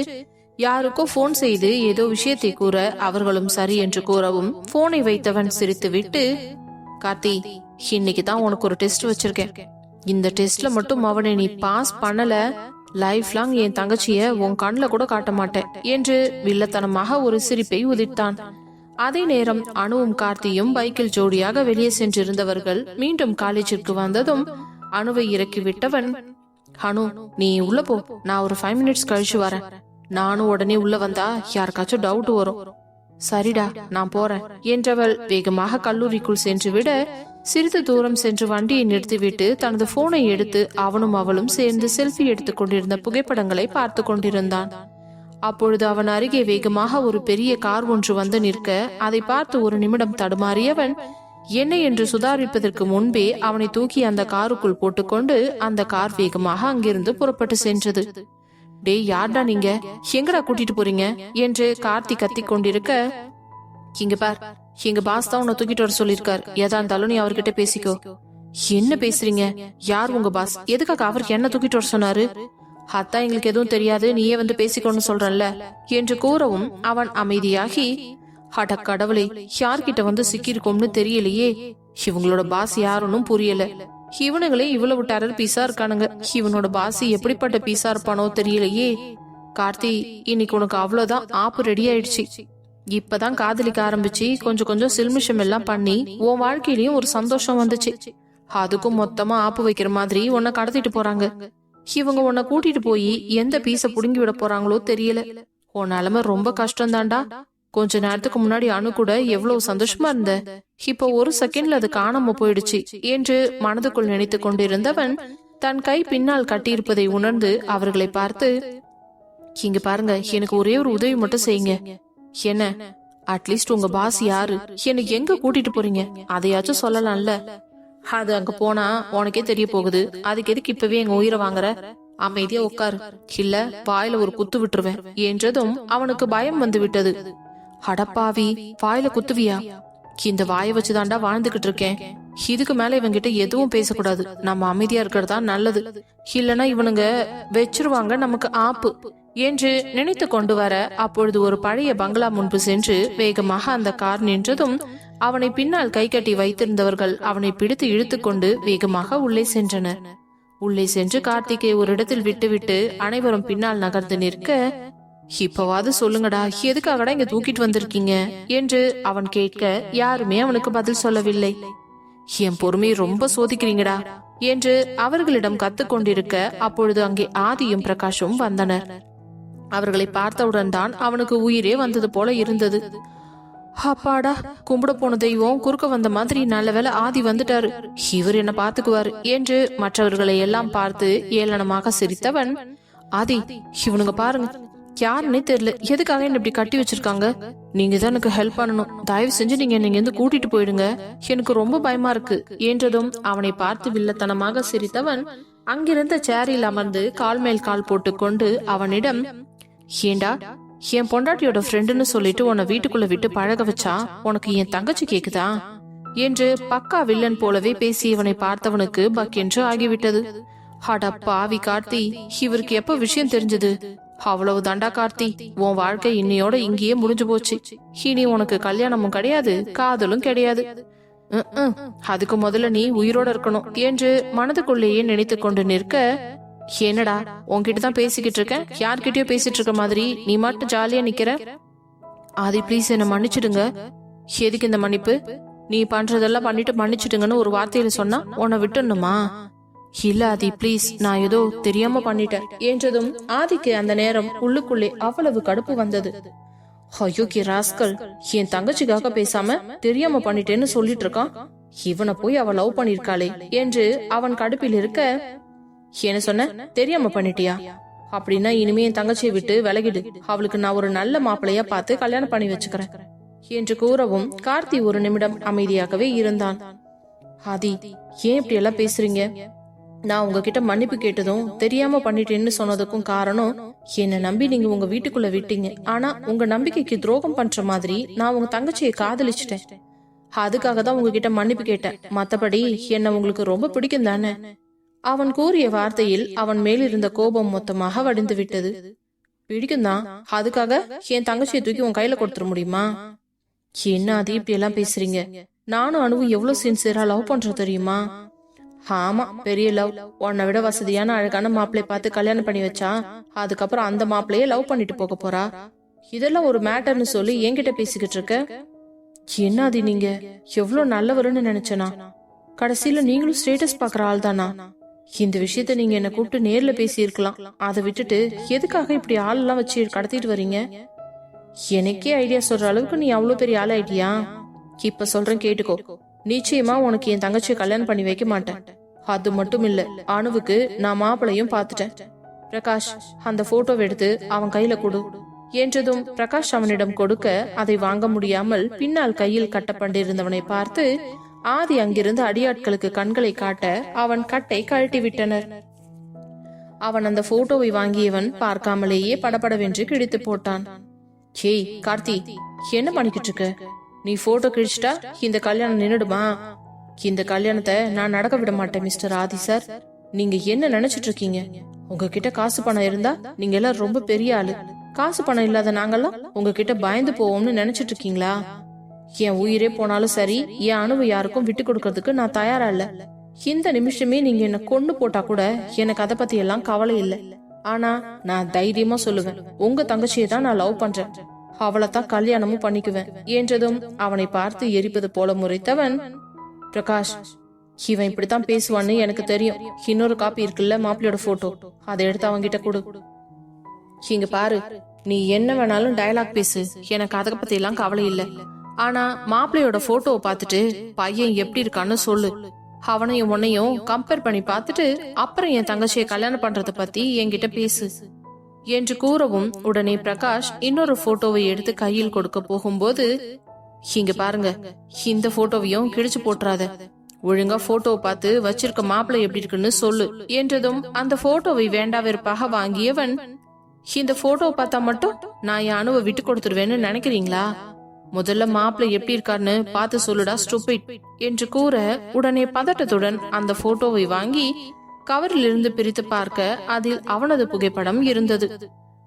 யாருக்கோ போன் செய்து ஏதோ விஷயத்தை கூற அவர்களும் சரி என்று கூறவும் போனை வைத்தவன் சிரித்து விட்டு, கார்த்தி, இன்னைக்கு தான் உனக்கு ஒரு டெஸ்ட் வச்சிருக்கேன். இந்த டெஸ்ட்ல மட்டும் அவனை நீ பாஸ் பண்ணல, லைஃப் லாங் என் தங்கச்சிய உன் கண்ணுல கூட காட்ட மாட்டேன் என்று வில்லத்தனமாக ஒரு சிரிப்பை உதிர்த்தான். அதே நேரம் அனுவும் கார்த்தியும் பைக்கில் ஜோடியாக வெளியே சென்றிருந்தவர்கள் மீண்டும் காலேஜிற்கு வந்ததும் அனுவை இறக்கி விட்டவன், அனு, நீ உள்ள போ, நான் ஒரு 5 மினிட்ஸ் கழிச்சு வரேன். நானும் உடனே உள்ள வந்தா யாருக்காச்சும் டவுட் வரும். சரிடா, நான் போறேன் என்றவள் வேகமாக கல்லூரிக்குள் சென்று விட, சிறிது தூரம் சென்று வண்டியை நிறுத்திவிட்டு தனது போனை எடுத்து அவனும் அவளும் சேர்ந்து செல்ஃபி எடுத்துக் கொண்டிருந்த புகைப்படங்களை பார்த்து கொண்டிருந்தான். அப்பொழுது அவன் அருகே வேகமாக ஒரு பெரிய கார் ஒன்று வந்து நிற்க, அதை பார்த்து ஒரு நிமிடம் தடுமாறியவன் என்ன என்று சுதாரிப்பதற்கு முன்பே அவனை தூக்கி அந்த காருக்குள் போட்டுக்கொண்டு அந்த கார் வேகமாக அங்கிருந்து புறப்பட்டு சென்றது. டேய், யார்டா நீங்க, எங்கடா கூட்டிட்டு போறீங்க என்று கார்த்தி கத்தி கொண்டிருக்க, இங்க பார், எங்க பாஸ் தான் உன்னை தூக்கிட்டு வர சொல்லிருக்கார், எதா இருந்தாலும் நீ அவர்கிட்ட பேசிக்கோ. என்ன பேசுறீங்க? யார் உங்க பாஸ்? எதுக்காக அவருக்கு என்ன தூக்கிட்டு வர சொன்னாரு? அதான் எங்களுக்கு எதுவும் தெரியாது, நீயே வந்து பேசிக்கோன்னு சொல்றல்ல என்று கூறவும் அவன் அமைதியாகி, அட கடவுளே, யார்கிட்ட வந்து சிக்கிருக்கோம்னு தெரியலையே, இவங்களோட பாஸ் யாருன்னு புரியல, இவனுங்களே இவ்வளவு டெரர் பீஸா இருக்கானுங்க, இவனோட பாஸ் எப்படிப்பட்ட பீஸா இருப்பானோ தெரியலையே. கார்த்தி, இன்னைக்கு உனக்கு அவ்வளவுதான், ஆப்பு ரெடி ஆயிடுச்சு. இப்பதான் காதலிக்க ஆரம்பிச்சு கொஞ்சம் கொஞ்சம் சில்மிஷம் எல்லாம் பண்ணி உன் வாழ்க்கையிலயும் ஒரு சந்தோஷம் வந்துச்சு, அதுக்கும் மொத்தமா ஆப்பு வைக்கிற மாதிரி உன்னை கடத்திட்டு போறாங்க. இவங்க உன்னை கூட்டிட்டு போய் எந்த பீஸ புடுங்கி விட போறாங்களோ தெரியல. உன் நிலைமை ரொம்ப கஷ்டம் தான்டா. கொஞ்ச நேரத்துக்கு முன்னாடி அனு கூட எவ்வளவு சந்தோஷமா இருந்த, இப்போ ஒரு செகண்ட்ல அது காணாம போயிடுச்சு என்று மனதுக்குள் நினைத்து கொண்டிருந்தவன் தன் கை பின்னால் கட்டியிருப்பதை உணர்ந்து அவர்களை பார்த்து, இங்க பாருங்க, எனக்கு ஒரே ஒரு உதவி மட்டும் செய்யுங்க. என்ன? அட்லீஸ்ட் உங்க பாஸ் யாரு, எனக்கு எங்க கூட்டிட்டு போறீங்க அதையாச்சும் சொல்லலாம்ல. அது அங்க போனா உனக்கே தெரிய போகுது, அதுக்கு எதுக்கு இப்பவே எங்க உயிரை வாங்குற? அமைதியா உட்காரு, இல்ல வாயில ஒரு குத்து விட்டுருவேன் என்றதும் அவனுக்கு பயம் வந்து விட்டது. அடப்பாவி, வாயில குத்துவியா? இந்த வாயை வச்சுதாண்டா வாழ்ந்துகிட்டு இருக்கேன், இதுக்கு மேல இவங்கிட்ட எதுவும் பேசக்கூடாது, நம்ம அமைதியா இருக்கிறதா நல்லது, இல்லனா இவனுங்க வச்சிருவாங்க நமக்கு ஆப்பு என்று நினைத்து கொண்டு வர அப்பொழுது ஒரு பழைய பங்களா முன்பு சென்று வேகமாக அந்த கார் நின்றதும் அவனை பின்னால் கை கட்டி வைத்திருந்தவர்கள் அவனை பிடித்து இழுத்துக்கொண்டு வேகமாக உள்ளே சென்றனர். உள்ளே சென்று கார்த்திகை ஒரு இடத்தில் விட்டுவிட்டு அனைவரும் பின்னால் நகர்ந்து நிற்க, இப்பவாது சொல்லுங்கடா, எதுக்காகடா இங்க தூக்கிட்டு வந்திருக்கீங்க என்று அவன் கேட்க யாருமே அவனுக்கு பதில் சொல்லவில்லை. என் பொறுமையை ரொம்ப சோதிக்கிறீங்கடா என்று அவர்களிடம் கத்துக்கொண்டிருக்க அப்பொழுது அங்கே ஆதியும் பிரகாஷும் வந்தனர். அவர்களை பார்த்தவுடன் தான் அவனுக்கு உயிரே வந்தது போல இருந்தது. அப்பாடா, கும்பிட போன தெய்வம் குறுக்க வந்த மாதிரி நல்ல வேளை ஆதி வந்துட்டாரு, இவர் என்ன பாத்துக்குவாரு என்று மற்றவர்களை எல்லாம் பார்த்து ஏளனமாக சிரித்தவன், ஆதி இவனுங்க பாருங்க, யாருன்னே தெரியல, எதுக்காக என்ன இப்படி கட்டி வச்சிருக்காங்க, நீங்க தான் எனக்கு ஹெல்ப் பண்ணணும், தயவு செஞ்சு நீங்க என்ன இருந்து கூட்டிட்டு போயிடுங்க, எனக்கு ரொம்ப பயமா இருக்கு என்றதும் அவனை பார்த்து வில்லத்தனமாக சிரித்தவன் அங்கிருந்த சேரில் அமர்ந்து கால் மேல் கால் போட்டுக்கொண்டு அவனிடம், ஏண்டா என் பொண்டாட்டியோட ஃப்ரெண்டுன்னு சொல்லிட்டு உன்னை வீட்டுக்குள்ள விட்டு பழக வச்சா உனக்கு என் தங்கச்சி கேக்குதா என்று பக்கா வில்லன் போலவே பேசி இவனை பார்த்தவனுக்கு பக்கென்று ஆகிவிட்டது. அட பாவி கார்த்தி, இவருக்கு எப்ப விஷயம் தெரிஞ்சது? அவ்வளவு தண்டா கார்த்தி, உன் வாழ்க்கை இன்னையோட இங்கேயே முடிஞ்சு போச்சு, இனி உனக்கு கல்யாணமும் கிடையாது, காதலும் கிடையாது, அதுக்கு முதல்ல நீ உயிரோட இருக்கணும் என்று மனதுக்குள்ளேயே நினைத்து கொண்டு நிற்க, என்னடா உன்கிட்ட தான் பேசிக்கிட்டு இருக்கேன், யார்கிட்டயோ பேசிட்டு இருக்க மாதிரி நீ மட்டும் ஜாலியா நிக்கிற, ஆதி ப்ளீஸ் என்ன மன்னிச்சிடுங்க. எதுக்கு இந்த மன்னிப்பு? நீ பண்றதெல்லாம் பண்ணிட்டு மன்னிச்சிடுங்கன்னு ஒரு வார்த்தையில சொன்னா உன்னை விட்டுணுமா? இல்ல ஆதி ப்ளீஸ், நான் ஏதோ தெரியாம பண்ணிட்டேன் என்றதும் ஆதிக்கு அந்த நேரம் உள்ளுக்குள்ளே அவ்வளவு கடுப்பு வந்தது. ஐயோ கே ராஸ்கல், என் தங்கச்சிக்காக பேசாம தெரியாம பண்ணிட்டேன்னு சொல்லிட்டு இருக்கான், இவனை போய் அவ லவ் பண்ணிருக்காளே என்று அவன் கடுப்பில் இருக்க, என்ன சொன்ன, தெரியாம பண்ணிட்டியா? அப்படின்னா இனிமே என் தங்கச்சியை விட்டு விலகிடு, அவளுக்கு நான் ஒரு நல்ல மாப்பிள்ளையா பார்த்து கல்யாணம் பண்ணி வச்சுக்கிறேன் என்று கூறவும் கார்த்தி ஒரு நிமிடம் அமைதியாகவே இருந்தான். ஆதி ஏன் இப்படி எல்லாம் பேசுறீங்க? நான் உங்ககிட்ட மன்னிப்பு கேட்டதும் தெரியாம பண்ணிட்டேன்னு சொன்னதுக்கும் காரணம், என்ன நம்பி நீங்க உங்க வீட்டுக்குள்ள விட்டீங்க, ஆனா உங்க நம்பிக்கைக்கு துரோகம் பண்ற மாதிரி நான் உங்க தங்கச்சியை காதலிச்சிட்டேன், அதுக்காக தான் உங்ககிட்ட மன்னிப்பு கேட்டேன், மத்தபடி என்ன உங்களுக்கு ரொம்ப பிடிக்கும் தானே? அவன் கூறிய வார்த்தையில் அவன் மேலிருந்த கோபம் மொத்தமாக வடிந்து விட்டது. பிடிக்கும்தான், அதுக்காக என் தங்கச்சியை தூக்கி உன் கையில கொடுத்துட முடியுமா? என்ன அது இப்படி எல்லாம் பேசுறீங்க? நானும் அனுவும் எவ்வளவு சின்சியரா லவ் பண்றோம் தெரியுமா? ஆமா, பெரிய லவ். உன்னை விட வசதியான அழகான மாப்பிள்ளை பார்த்து கல்யாணம் பண்ணி வச்சா அதுக்கப்புறம் அந்த மாப்பிள்ளையே லவ் பண்ணிட்டு போக போறா, இதெல்லாம் ஒரு மேட்டர்னு சொல்லி என்கிட்ட பேசிக்கிட்டு இருக்க. என்ன அது, நீங்க எவ்வளவு நல்லவருன்னு நினைச்சனா, கடைசியில நீங்களும் ஸ்டேட்டஸ் பாக்குற ஆள் தானா? இந்த விஷயத்த நீங்க என்ன கூப்பிட்டு நேர்ல பேசி இருக்கலாம், அதை விட்டுட்டு எதுக்காக இப்படி ஆள் எல்லாம் வச்சு கடத்திட்டு வரீங்க? எனக்கே ஐடியா சொல்ற அளவுக்கு நீ அவ்வளவு பெரிய ஆள் ஆயிட்டியா? இப்ப சொல்றேன் கேட்டுக்கோ, நிச்சயமா உனக்கு என் தங்கச்சியை கல்யாணம் பண்ணி வைக்க மாட்டேன். அது மட்டும் இல்ல, அனுவுக்கு நான் மாப்பிளையும் பாத்துட்டேன். பிரகாஷ் அந்த போட்டோவை எடுத்து அவன் கையில கொடு என்றதும் பிரகாஷ் அவனிடம் கொடுக்க அதை வாங்க முடியாமல் பின்னால் கையில் கட்டப்பட்டிருந்தவனை பார்த்து ஆதி அங்கிருந்து அடியாட்களுக்கு கண்களை காட்ட அவன் கட்டை கழட்டி விட்டனர். அவன் அந்த போட்டோவை வாங்கியவன் பார்க்காமலேயே படபடவென்று கிழித்து போட்டான். ஏய் கார்த்தி, என்ன பண்ணிக்கிட்டு இருக்க? நீ போட்டோ கிழிச்சிட்டா இந்த கல்யாணம் நின்னுடுமா? இந்த கல்யாணத்தை நான் நடக்க விட மாட்டேன் மிஸ்டர் ஆதி சார். நீங்க என்ன நினைச்சிட்டு இருக்கீங்க? உங்ககிட்ட காசு பணம் இருந்தா நீங்க எல்லாம் ரொம்ப பெரிய ஆளு, காசு பணம் இல்லாத நாங்கெல்லாம் உங்ககிட்ட பயந்து போவோம்னு நினைச்சிட்டு இருக்கீங்களா? என் உயிரே போனாலும் சரி, என் அணுவை யாருக்கும் விட்டு கொடுக்கறதுக்கு நான் தயாரா இல்ல. இந்த நிமிஷமே நீங்க என்ன கொண்டு போட்டா கூட எனக்கு அதை பத்தி எல்லாம் கவலை இல்ல. ஆனா நான் தைரியமா சொல்லுவேன், உங்க தங்கச்சியை தான் நான் லவ் பண்றேன், அவளைத்தான் கல்யாணமும் பண்ணிக்குவேன் என்றதும் அவனை பார்த்து எரிப்பது போல முறைத்தவன், பிரகாஷ் இவன் இப்படித்தான் பேசுவான்னு எனக்கு தெரியும், இன்னொரு காப்பி இருக்குல்ல மாப்பிள்ளையோட போட்டோ, அதை எடுத்து அவன்கிட்ட கொடு. இங்க பாரு, நீ என்ன வேணாலும் டயலாக் பேசு, எனக்கு அதை பத்தி எல்லாம் கவலை இல்ல. ஆனா மாப்பிள்ளையோட போட்டோவை பார்த்துட்டு பையன் எப்படி இருக்கான்னு சொல்லு, அவனையும் உன்னையும் கம்பேர் பண்ணி பார்த்துட்டு அப்புறம் என் தங்கச்சியை கல்யாணம் பண்றத பத்தி என்கிட்ட பேசு என்று கூறவும் உடனே பிரகாஷ் இன்னொரு போட்டோவை எடுத்து கையில் கொடுக்க போகும்போது, இங்க பாருங்க, இந்த போட்டோவையும் கிழிச்சு போட்டுறாத, ஒழுங்கா போட்டோவை பார்த்து வச்சிருக்க மாப்பிள்ளை எப்படி இருக்குன்னு சொல்லு என்றதும் அந்த போட்டோவை வேண்டா வெறுப்பாக வாங்கியவன், இந்த போட்டோவை பார்த்தா மட்டும் நான் என் அணுவை விட்டு கொடுத்துருவேன்னு நினைக்கிறீங்களா? முதல்ல மாப்பிள்ளை எப்படி இருக்காருன்னு பார்த்து சொல்லுடா ஸ்டூபிட் என்று கூற உடனே பதட்டத்துடன் அந்த போட்டோவை வாங்கி கவரில் இருந்து பிரித்து பார்க்க அதில் அவனது புகைப்படம் இருந்தது.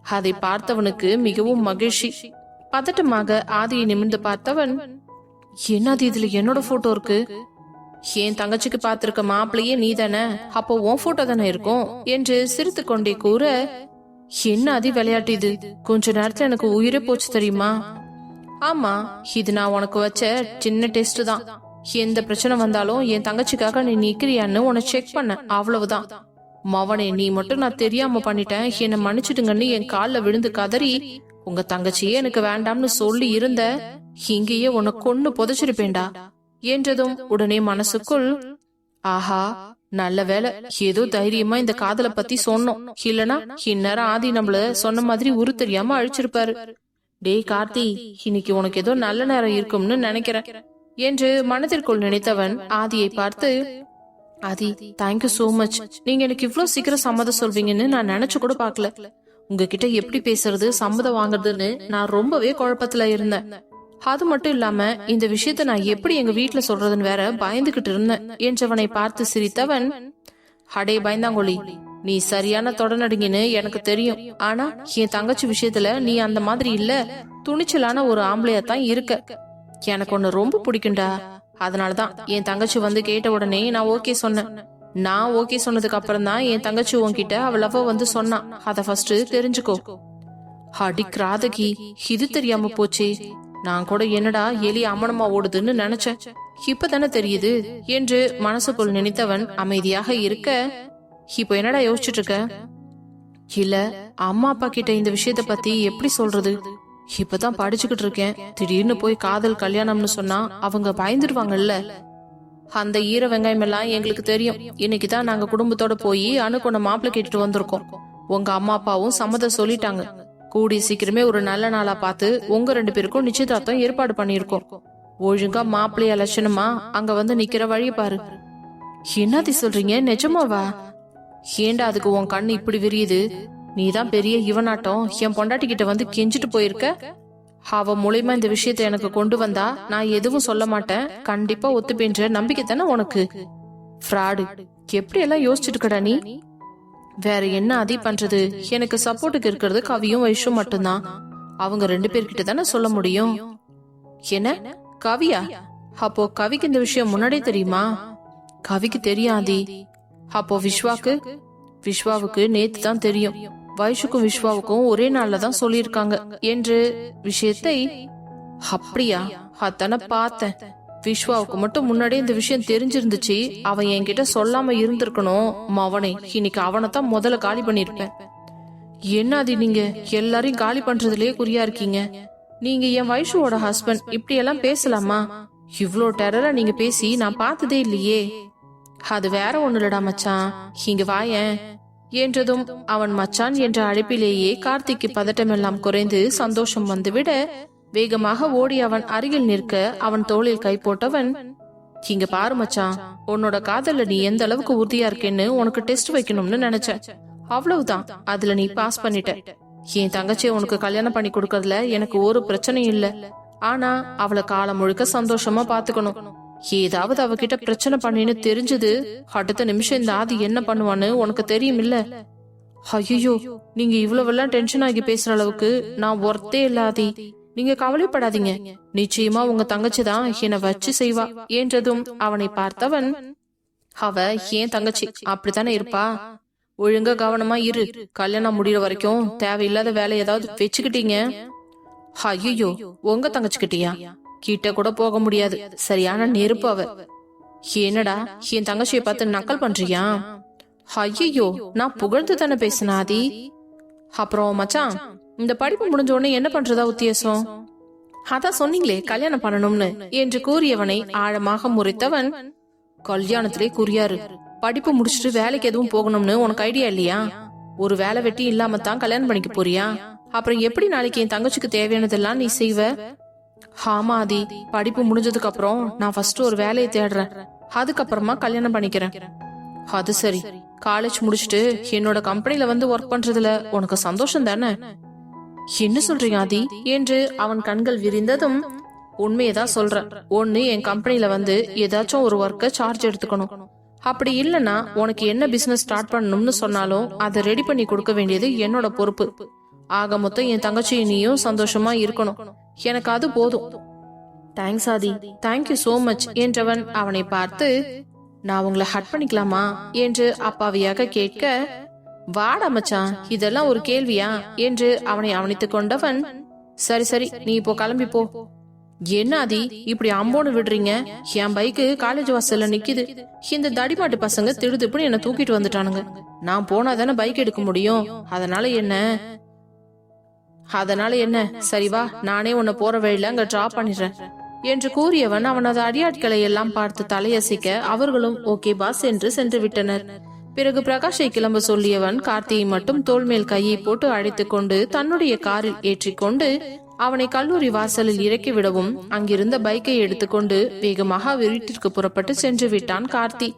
அதை பார்த்தவனுக்கு மிகவும் மகிழ்ச்சி. பதட்டமாக ஆதியை நிமிர்ந்து பார்த்தவன், என்னது இதுல என்னோட போட்டோ இருக்கு? என் தங்கச்சிக்கு பார்த்திருக்க மாப்பிள்ளையே நீ தானே, அப்போ உன் போட்டோ தானே இருக்கும் என்று சிரித்து கொண்டே கூற, என்ன அதி விளையாட்டு இது, கொஞ்ச நேரத்துல எனக்கு உயிரே போச்சு தெரியுமா? ஆமா, இது நான் உனக்கு வச்ச சின்ன டெஸ்ட் தான். எந்த பிரச்சனை வந்தாலும் என் தங்கச்சிக்காக நீ நிக்கிறியான்னு உன்னை செக் பண்ண, அவ்வளவுதான். மவனே, நீ மட்டும் நான் தெரியாம பண்ணிட்டேன், என்னை மன்னிச்சிடுங்கன்னு என் காலில் விழுந்து கதறி உங்க தங்கச்சியே எனக்கு வேண்டாம்னு சொல்லி இருந்த, இங்கேயே உன்னை கொன்னு புதைச்சிருப்பேன்டா என்றதும் உடனே மனசுக்குள், ஆஹா நல்ல வேலை, ஏதோ தைரியமா இந்த காதலை பத்தி சொன்னோம், இல்லனா இந்நேரம் ஆதி நம்மள சொன்ன மாதிரி உரு தெரியாம அழிச்சிருப்பாரு. டேய் கார்த்தி, இன்னைக்கு உனக்கு ஏதோ நல்ல நேரம் இருக்கும்னு நினைக்கிறேன் என்று மனதிற்குள் நினைத்தவன் ஆதியை பார்த்து, ஆதி தேங்க்யூ சோ மச், நீங்க எனக்கு இவ்வளவு சீக்கிரம் சம்மதம் சொல்வீங்கன்னு நான் நினைச்சு கூட பாக்கல. உங்ககிட்ட எப்படி பேசுறது, சம்மதம் வாங்குறதுன்னு நான் ரொம்பவே குழப்பத்துல இருந்தேன். அது மட்டும் இல்லாம இந்த விஷயத்த நான் எப்படி எங்க வீட்டுல சொல்றதுன்னு வேற பயந்துகிட்டு இருந்தேன் என்றவனை பார்த்து சிரித்தவன், அடே பயந்தாங்கொழி, நீ சரியான தொடநடுங்கின்னு எனக்கு தெரியும். ஆனா என் தங்கச்சி விஷயத்துல நீ அந்த மாதிரி இல்ல, துணிச்சலான ஒரு ஆம்பளையாத்தான் இருக்க. எனக்கு ஒன்னு ரொம்ப பிடிக்கும்டா. அதனாலதான் என் தங்கச்சி வந்து கேட்ட உடனே நான் ஓகே சொன்னேன். நான் ஓகே சொன்னதுக்கு அப்புறம் தான் என் தங்கச்சி உன்கிட்ட அவளவ வந்து சொன்னான். அத ஃபர்ஸ்ட் தெரிஞ்சுக்கோ. அடி கிராதகி, இது தெரியாம போச்சே. நான் கூட என்னடா எலி அம்மனமா ஓடுதுன்னு நினைச்சேன், இப்பதானே தெரியுது என்று மனசுக்குள் நினைத்தவன் அமைதியாக இருக்க, இப்போ என்னடா யோசிச்சுட்டு இருக்க? இல்ல, அம்மா அப்பா கிட்ட இந்த விஷயத்த பத்தி எப்படி சொல்றது, இப்பதான் படிச்சுக்கிட்டு இருக்கேன். திடீர்னு போய் காதல் கல்யாணம்னு சொன்னா அவங்க பயந்துருவாங்கல்ல. அந்த ஈர வெங்காயம் எல்லாம் எங்களுக்கு தெரியும். இன்னைக்குதான் நாங்க குடும்பத்தோட போய் அணுக்கொண்ட மாப்பிள்ளை கேட்டுட்டு வந்திருக்கோம். உங்க அம்மா அப்பாவும் சம்மதம் சொல்லிட்டாங்க. கூடி சீக்கிரமே ஒரு நல்ல நாளா பார்த்து உங்க 2 பேருக்கும் நிச்சயதார்த்தம் ஏற்பாடு பண்ணிருக்கோம். ஒழுங்கா மாப்பிள்ளைய லட்சணமா அங்க வந்து நிக்கிற வழி பாரு. என்னது சொல்றீங்க, நிஜமாவா? ஏண்டா அதுக்கு உன் கண்ணு இப்படி விரியுது? நீதான் பெரிய இவனாட்டம் என் பொண்டாட்டி கிட்ட வந்து கெஞ்சிட்டு போயிருக்க. அவ மூலமா இந்த விஷயத்த எனக்கு கொண்டு வந்தா நான் எதுவும் சொல்ல மாட்டேன், கண்டிப்பா ஒத்துப்பேன்ற நம்பிக்கை தானே உனக்கு. ஃப்ராடு, எப்படி எல்லாம் யோசிச்சுட்டு கடா நீ? வேற என்ன அதி பண்றது? எனக்கு சப்போர்ட்டுக்கு இருக்கிறது கவியும் வைஷும் மட்டும்தான். அவங்க 2 பேர்கிட்ட தானே சொல்ல முடியும். என்ன கவியா? அப்போ கவிக்கு இந்த விஷயம் முன்னாடியே தெரியுமா? கவிக்கு தெரியாதி. அப்போ விஸ்வாவுக்கு நேத்து தான் தெரியும். வைஷுக்கும் விஸ்வாவுக்கும் ஒரே நாள்ல தான் சொல்லியிருக்காங்க என்று விஷயத்தை. அப்படியா? அதான பார்த்தேன். விஸ்வாவுக்கு மட்டும் முன்னாடியே இந்த விஷயம் தெரிஞ்சிருந்துச்சு, அவன் என்கிட்ட சொல்லாம இருந்திருக்கணும். மவனே, இன்னைக்கு அவனைத்தான் முதல்ல காலி பண்ணிருப்பேன். என்ன அது, நீங்க எல்லாரையும் காலி பண்றதுலயே குறியா இருக்கீங்க. நீங்க என் வைஷுவோட ஹஸ்பண்ட், இப்படி எல்லாம் பேசலாமா? இவ்ளோ டெரரா நீங்க பேசி நான் பார்த்ததே இல்லையே. அது வேற ஒண்ணு இல்லடா மச்சான், இங்க வாயேன் என்றதும் அவன் மச்சான் என்ற அழைப்பிலேயே கார்த்திக்கு பதட்டமெல்லாம் குறைந்து சந்தோஷம் வந்துவிட வேகமாக ஓடி அவன் அருகில் நிற்க அவன் தோளில் கை போட்டவன், இங்க பாரு மச்சான், உன்னோட காதல்ல நீ எந்த அளவுக்கு உறுதியா இருக்கேன்னு உனக்கு டெஸ்ட் வைக்கணும்னு நினைச்சேன். அவ்வளவுதான், அதுல நீ பாஸ் பண்ணிட்ட. என் தங்கச்சியை உனக்கு கல்யாணம் பண்ணி கொடுக்கறதுல எனக்கு ஒரு பிரச்சனையும் இல்ல. ஆனா அவளை காலம் முழுக்க சந்தோஷமா பாத்துக்கணும். ஏதாவது அவகிட்ட பிரச்சனை பண்ணின்னு தெரிஞ்சது, அடுத்த நிமிஷம் இந்த ஆதி என்ன பண்ணுவான்னு உனக்கு தெரியும் இல்ல? ஐயோ, நீங்க இவ்வளவெல்லாம் டென்ஷன் ஆகி பேசுற அளவுக்கு நான் ஒர்த்தே இல்ல ஆதி. நீங்க கவலைப்படாதீங்க, நிச்சயமா உங்க தங்கச்சி தான் என்னை வச்சு செய்வா என்றதும் அவனை பார்த்தவன், அவ ஏன் தங்கச்சி அப்படித்தானே இருப்பா. ஒழுங்கா கவனமா இரு, கல்யாணம் முடிகிற வரைக்கும் தேவையில்லாத வேலை ஏதாவது வச்சுக்கிட்டீங்க. ஐயோ, உங்க தங்கச்சிக்கிட்டியா? கிட்ட கூட போக முடியாது, சரியான நெருப்பு அவ. என்னடா என் தங்கச்சியை பார்த்து நக்கல் பண்றியா? ஐயோ, நான் புகழ்ந்து தானே பேசின ஆதி. அப்புறம் மச்சான், இந்த படிப்பு முடிஞ்ச உடனே என்ன பண்றதா உத்தேசம்? அதான் சொன்னீங்களே கல்யாணம் பண்ணணும்னு என்று கூறியவனை ஆழமாக முறைத்தவன், கல்யாணத்திலே குறியாரு. படிப்பு முடிச்சுட்டு வேலைக்கு எதுவும் போகணும்னு உனக்கு ஐடியா இல்லையா? ஒரு வேலை வெட்டி இல்லாம தான் கல்யாணம் பண்ணிக்க போறியா? அப்புறம் எப்படி நாளைக்கு என் தங்கச்சிக்கு தேவையானதெல்லாம் நீ செய்வ? ஆமா ஆதி, படிப்பு முடிஞ்சதுக்கு அப்புறம் நான் ஃபர்ஸ்ட் ஒரு வேலையை தேடுறேன், அதுக்கப்புறமா கல்யாணம் பண்ணிக்கிறேன். அது சரி, காலேஜ் முடிச்சுட்டு என்னோட கம்பெனில வந்து ஒர்க் பண்றதுல உனக்கு சந்தோஷம் தானே? என்ன சொல்றீங்க ஆதி என்று அவன் கண்கள் விரிந்ததும், உண்மையதான் சொல்றேன். ஒன்னு என் கம்பெனில வந்து ஏதாச்சும் ஒரு ஒர்க்க சார்ஜ் எடுத்துக்கணும். அப்படி இல்லனா உனக்கு என்ன பிசினஸ் ஸ்டார்ட் பண்ணணும்னு சொன்னாலும் அதை ரெடி பண்ணி கொடுக்க வேண்டியது என்னோட பொறுப்பு. ஆக மொத்தம் என் தங்கச்சி நீயும் சந்தோஷமா இருக்கணும், எனக்கு அது போதும். தேங்க்ஸ் ஆதி, தேங்க்யூ சோ மச் என்றவன் அவனை பார்த்து, நான் உங்களை ஹட் பண்ணிக்கலாமா என்று அப்பாவியாக கேட்க, வாடா மச்சான், இதெல்லாம் ஒரு கேள்வியா என்று அவனை அவனித்துக் கொண்டவன், சரி சரி நீ இப்போ கிளம்பி போ. என்ன ஆதி இப்படி அம்போன்னு விடுறீங்க? என் பைக்கு காலேஜ் வாசல்ல நிக்குது. இந்த தடிமாட்டு பசங்க திடுதிப்புன்னு என்ன தூக்கிட்டு வந்துட்டானுங்க. நான் போனா தானே பைக் எடுக்க முடியும். அதனால என்ன சரி வா, நானே உன்னை போற வழியில அங்க டிராப் பண்ணிடுறேன் என்று கூறியவன் அவனது அடியாட்களை எல்லாம் பார்த்து தலையசைக்க அவர்களும் ஓகே பாஸ் என்று சென்று விட்டனர். பிறகு பிரகாஷை கிளம்ப சொல்லியவன் கார்த்தியை மட்டும் தோள் மேல் கையை போட்டு அழைத்துக் கொண்டு தன்னுடைய காரில் ஏற்றிக்கொண்டு அவனை கல்லூரி வாசலில் இறக்கிவிடவும் அங்கிருந்த பைக்கை எடுத்துக்கொண்டு வேகமாக வீட்டிற்கு புறப்பட்டு சென்று விட்டான் கார்த்தி.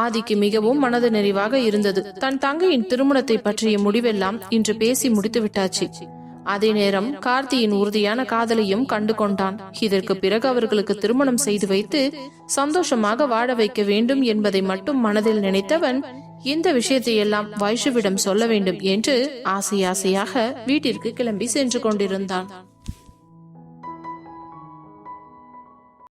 ஆதிக்கு மிகவும் மனது நிறைவாக இருந்தது. தன் தங்கையின் திருமணத்தை பற்றிய முடிவெல்லாம் இன்று பேசி முடித்து விட்டாச்சு. அதே நேரம் கார்த்தியின் உறுதியான காதலையும் கண்டு கொண்டான். இதற்கு பிறகு அவர்களுக்கு திருமணம் செய்து வைத்து சந்தோஷமாக வாழ வைக்க வேண்டும் என்பதை மட்டும் மனதில் நினைத்தவன் இந்த விஷயத்தை எல்லாம் வைஷுவிடம் சொல்ல வேண்டும் என்று ஆசையாக வீட்டிற்கு கிளம்பி சென்று கொண்டிருந்தான்.